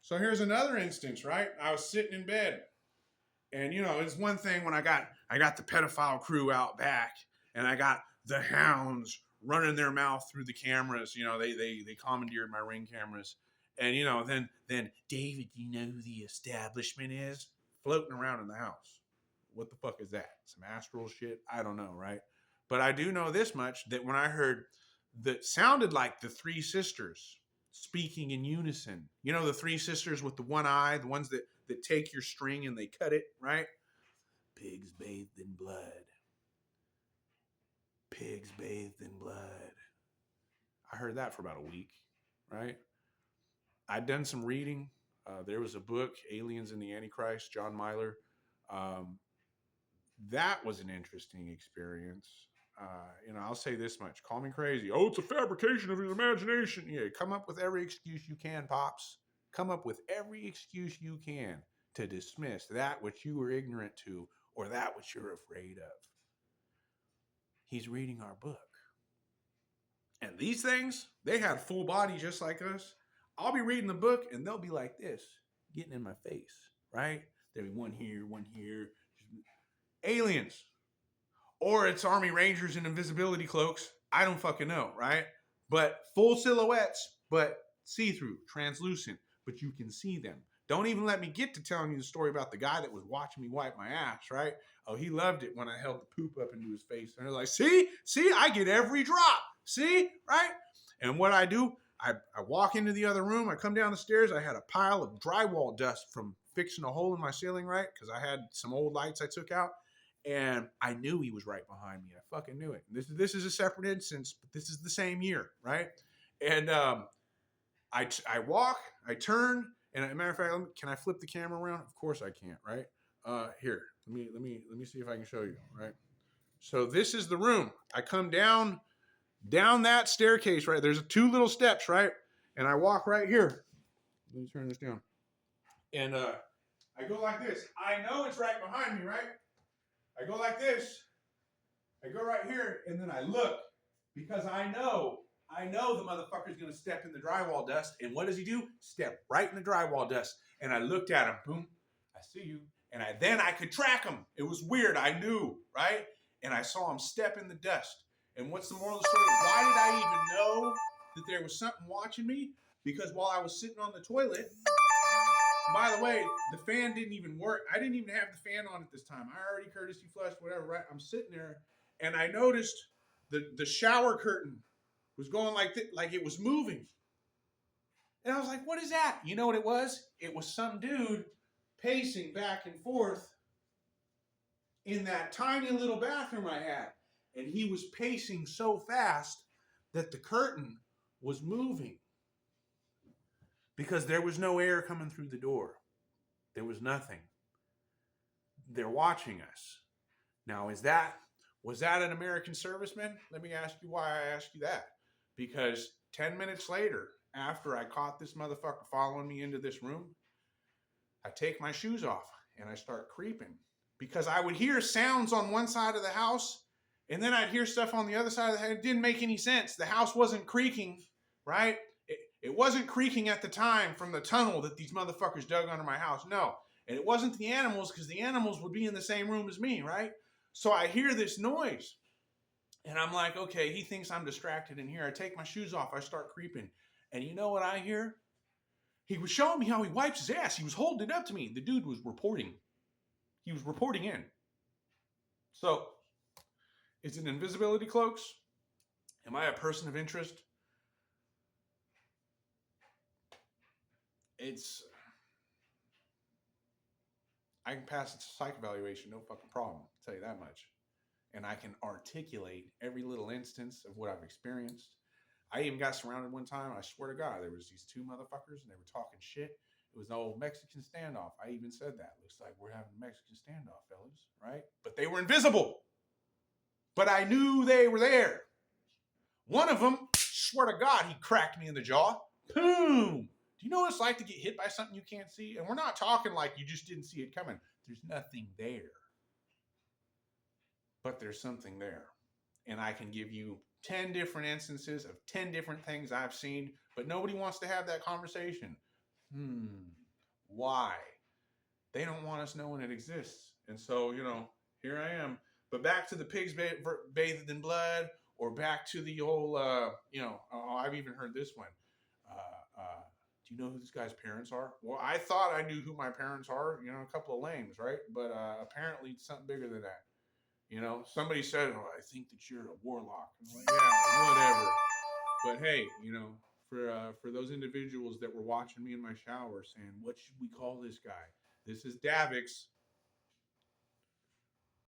So here's another instance, right? I was sitting in bed, and it's one thing when I got the pedophile crew out back, and I got the hounds running their mouth through the cameras. They commandeered my Ring cameras, and then David, do you know who the establishment is floating around in the house? What the fuck is that? Some astral shit? I don't know, right? But I do know this much, that when I heard that sounded like the three sisters speaking in unison. The three sisters with the one eye, the ones that take your string and they cut it, right? Pigs bathed in blood. Pigs bathed in blood. I heard that for about a week, right? I'd done some reading. There was a book, Aliens and the Antichrist, John Myler. That was an interesting experience. I'll say this much. Call me crazy. Oh, it's a fabrication of his imagination. Yeah, come up with every excuse you can, Pops. Come up with every excuse you can to dismiss that which you were ignorant to or that which you're afraid of. He's reading our book. And these things, they had full body just like us. I'll be reading the book and they'll be like this, getting in my face, right? There'll be one here, one here. Aliens. Or it's Army Rangers in invisibility cloaks. I don't fucking know, right? But full silhouettes, but see-through, translucent, but you can see them. Don't even let me get to telling you the story about the guy that was watching me wipe my ass, right? Oh, he loved it when I held the poop up into his face. And they're like, see, I get every drop. See, right? And what I do, I walk into the other room. I come down the stairs. I had a pile of drywall dust from fixing a hole in my ceiling, right? Because I had some old lights I took out. And I knew he was right behind me. I fucking knew it. This is a separate instance, but this is the same year, right? And I walk, I turn, and as a matter of fact, can I flip the camera around? Of course I can't, right? Here, let me see if I can show you, right? So this is the room. I come down that staircase, right? There's two little steps, right? And I walk right here. Let me turn this down. And I go like this. I know it's right behind me, right? I go like this. I go right here, and then I look because I know the motherfucker's going to step in the drywall dust. And what does he do? Step right in the drywall dust. And I looked at him. Boom. I see you. And then I could track him. It was weird. I knew, right? And I saw him step in the dust. And what's the moral of the story? Why did I even know that there was something watching me? Because while I was sitting on the toilet, by the way, the fan didn't even work. I didn't even have the fan on at this time. I already courtesy flushed, whatever, right? I'm sitting there, and I noticed the shower curtain was going like it was moving. And I was like, what is that? You know what it was? It was some dude pacing back and forth in that tiny little bathroom I had. And he was pacing so fast that the curtain was moving. Because there was no air coming through the door. There was nothing. They're watching us. Now, was that an American serviceman? Let me ask you why I asked you that. Because 10 minutes later, after I caught this motherfucker following me into this room, I take my shoes off and I start creeping. Because I would hear sounds on one side of the house, and then I'd hear stuff on the other side of the house. It didn't make any sense. The house wasn't creaking, right? It wasn't creaking at the time from the tunnel that these motherfuckers dug under my house. No. And it wasn't the animals, because the animals would be in the same room as me, right? So I hear this noise. And I'm like, okay, he thinks I'm distracted in here. I take my shoes off. I start creeping. And you know what I hear? He was showing me how he wipes his ass. He was holding it up to me. The dude was reporting. He was reporting in. So, is it invisibility cloaks? Am I a person of interest? I can pass a psych evaluation, no fucking problem. I'll tell you that much. And I can articulate every little instance of what I've experienced. I even got surrounded one time. I swear to God, there was these two motherfuckers and they were talking shit. It was an old Mexican standoff. I even said that. Looks like we're having a Mexican standoff, fellas, right? But they were invisible. But I knew they were there. One of them, swear to God, he cracked me in the jaw. Boom! Do you know what it's like to get hit by something you can't see? And we're not talking like you just didn't see it coming. There's nothing there. But there's something there. And I can give you 10 different instances of 10 different things I've seen, but nobody wants to have that conversation. Why? They don't want us knowing it exists. And so, here I am. But back to the pigs bathed in blood, or back to the old, I've even heard this one. Do you know who this guy's parents are? Well, I thought I knew who my parents are, a couple of lames, right? But apparently it's something bigger than that. Somebody said, "Oh, I think that you're a warlock." I'm like, yeah, whatever. But hey, for those individuals that were watching me in my shower saying, "What should we call this guy?" This is Davix.